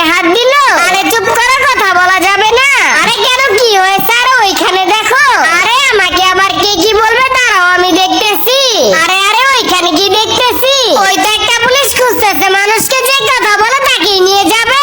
গায়ে হাত দিল। আরে চুপ করো, কথা বলা যাবে না। আরে কেন, কি হয়েছে? আরে ওইখানে দেখো। আরে আমাকে আবার কে কি বলবে, দাঁড়াও আমি দেখতেছি। আরে আরে ওইখানে কি দেখতেছি? ওই তো একটা পুলিশ খুঁজতেছে মানুষকে, যে কথা বলে তাকেই নিয়ে যাবে।